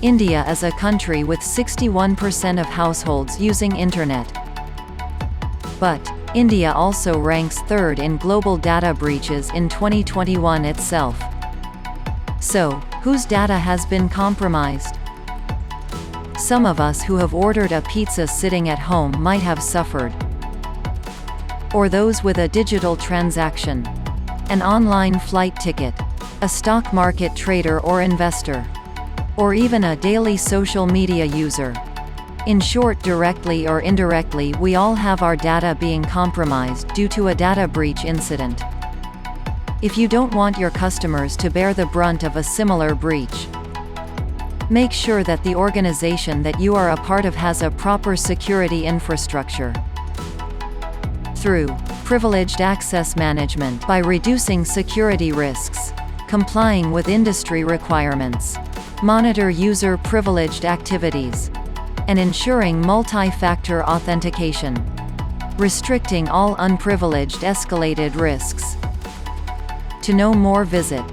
India is a country with 61% of households using Internet. But India also ranks third in global data breaches in 2021 itself. So, whose data has been compromised? Some of us who have ordered a pizza sitting at home might have suffered. Or those with a digital transaction, an online flight ticket, a stock market trader or investor, or even a daily social media user. In short, directly or indirectly, we all have our data being compromised due to a data breach incident. If you don't want your customers to bear the brunt of a similar breach, make sure that the organization that you are a part of has a proper security infrastructure. Through privileged access management, by reducing security risks, complying with industry requirements, monitor user privileged activities, and ensuring multi-factor authentication, restricting all unprivileged escalated risks. To know more, visit